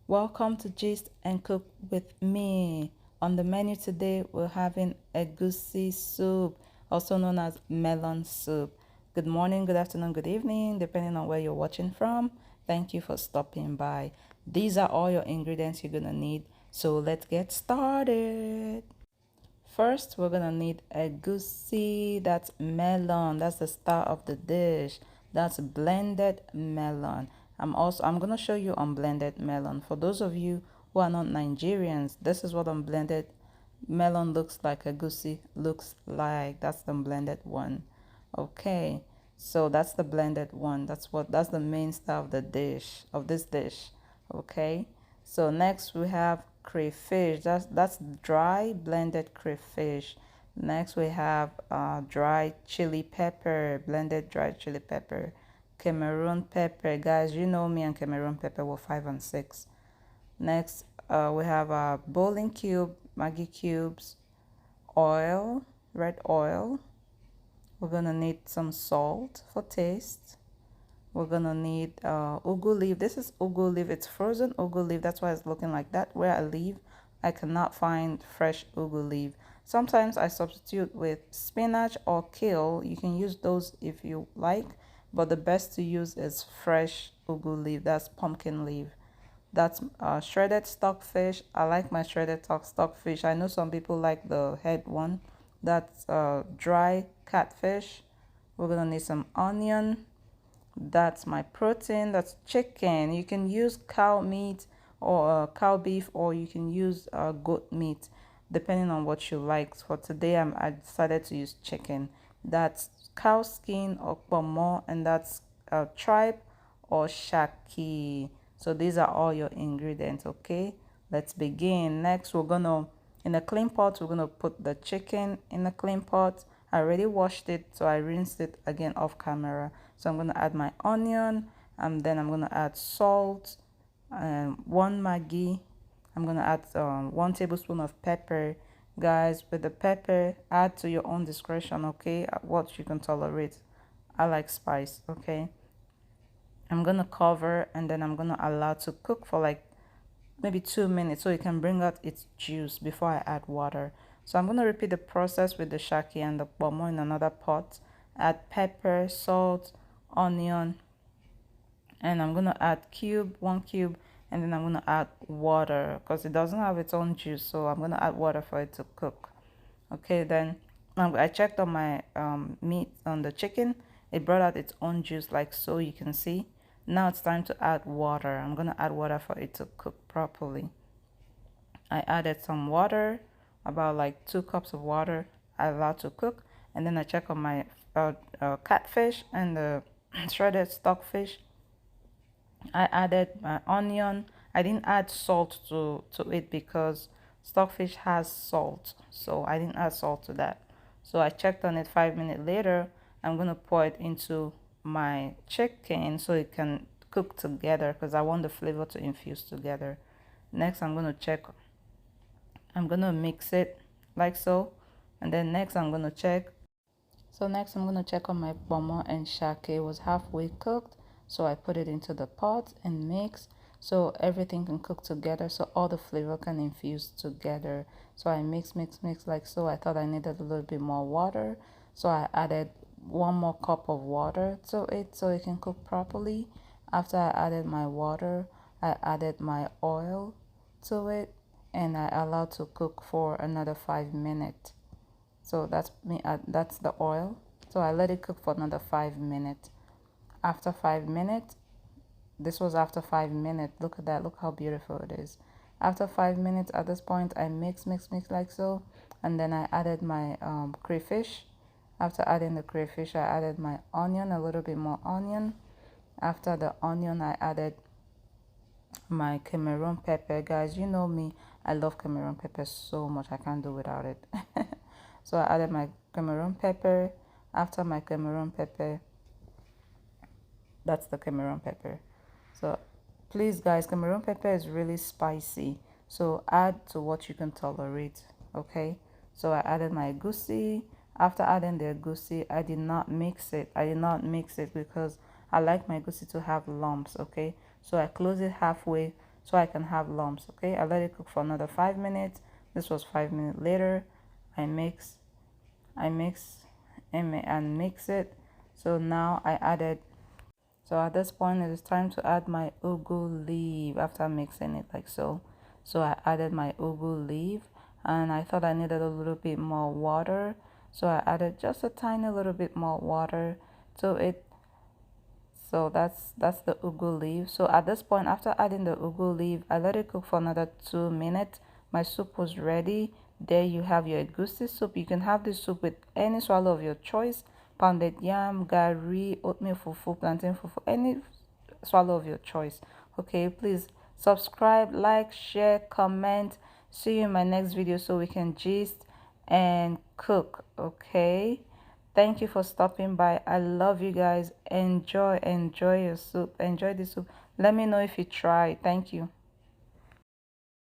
Welcome to Gist and Cook with me. On the menu today, we're having Egusi soup, also known as melon soup. Good morning, good afternoon, good evening, depending on where you're watching from. Thank you for stopping by. These are all your ingredients you're gonna need, so let's get started. First, we're gonna need egusi. That's melon. That's the star of the dish. That's blended melon. I'm gonna show you unblended melon. For those of you who are not Nigerians, this is what unblended melon looks like. Egusi looks like. That's the blended one. Okay, so that's the blended one. That's the main star of the dish of this dish. Okay, so next we have crayfish. That's dry blended crayfish. Next we have dry chili pepper, blended dry chili pepper. Cameroon pepper, guys, you know me and Cameroon pepper were 5 and 6. Next we have a bowling cube, Maggi cubes, oil, red oil. We're gonna need some salt for taste. We're gonna need ugu leaf. This is ugu leaf. It's frozen ugu leaf. That's why it's looking like that. Where I live, I cannot find fresh ugu leaf. Sometimes I substitute with spinach or kale. You can use those if you like, but the best to use is fresh ugu leaf. That's pumpkin leaf. That's shredded stockfish. I like my shredded stockfish. I know some people like the head one. That's dry catfish. We're gonna need some onion. That's my protein. That's chicken. You can use cow meat or cow beef, or you can use goat meat, depending on what you like. For today, I decided to use chicken. That's cow skin or kpomo, and that's tripe or shaki. So these are all your ingredients. Okay, let's begin. Next, in a clean pot, we're gonna put the chicken in a clean pot. I already washed it, so I rinsed it again off camera. So I'm going to add my onion, and then I'm going to add salt, and one Maggi. I'm going to add 1 tablespoon of pepper. Guys, with the pepper, add to your own discretion, okay? What you can tolerate. I like spice, okay? I'm going to cover, and then I'm going to allow to cook for like maybe 2 minutes so it can bring out its juice before I add water. So I'm going to repeat the process with the shaki and the kpomo in another pot. Add pepper, salt, onion, and I'm going to add one cube, and then I'm going to add water because it doesn't have its own juice, so I'm going to add water for it to cook. Okay, then I checked on my meat on the chicken. It brought out its own juice like so, you can see. Now it's time to add water. I'm going to add water for it to cook properly. I added some water, about like 2 cups of water. I allowed to cook, and then I check on my catfish and the shredded stockfish. I added my onion. I didn't add salt to it because stockfish has salt, so I didn't add salt to that. So I checked on it 5 minutes later. I'm gonna pour it into my chicken so it can cook together because I want the flavor to infuse together. Next, I'm gonna mix it like so, and then next I'm gonna check. So next I'm gonna check on my kpomo and shake. It was halfway cooked, so I put it into the pot and mix so everything can cook together, so all the flavor can infuse together. So I mix like so. I thought I needed a little bit more water, so I added 1 more cup of water to it so it can cook properly. After I added my water, I added my oil to it, and I allowed to cook for another 5 minutes. So that's the oil. So I let it cook for another 5 minutes. After 5 minutes, this was after 5 minutes. Look at that. Look how beautiful it is. After 5 minutes, at this point, I mix like so, and then I added my crayfish. After adding the crayfish, I added my onion, a little bit more onion. After the onion, I added my Cameroon pepper. Guys, you know me, I love Cameroon pepper so much, I can't do without it. So I added my Cameroon pepper. After my Cameroon pepper, that's the Cameroon pepper. So please guys, Cameroon pepper is really spicy, so add to what you can tolerate, okay? So I added my egusi. After adding the egusi, I did not mix it because I like my egusi to have lumps, okay? So I close it halfway so I can have lumps. Okay, I let it cook for another 5 minutes. This was 5 minutes later. I mix, and mix it. So now I added. So at this point, it is time to add my ugu leaf after mixing it like so. So I added my ugu leaf, and I thought I needed a little bit more water. So I added just a tiny little bit more water to it. So that's the ugu leaf. So at this point, after adding the ugu leaf, I let it cook for another 2 minutes. My soup was ready. There you have your egusi soup. You can have this soup with any swallow of your choice: pounded yam, gari, oatmeal fufu, plantain fufu, any swallow of your choice. Okay, please subscribe, like, share, comment. See you in my next video so we can gist and cook. Okay, thank you for stopping by. I love you guys. Enjoy your soup. Enjoy the soup. Let me know if you try. Thank you.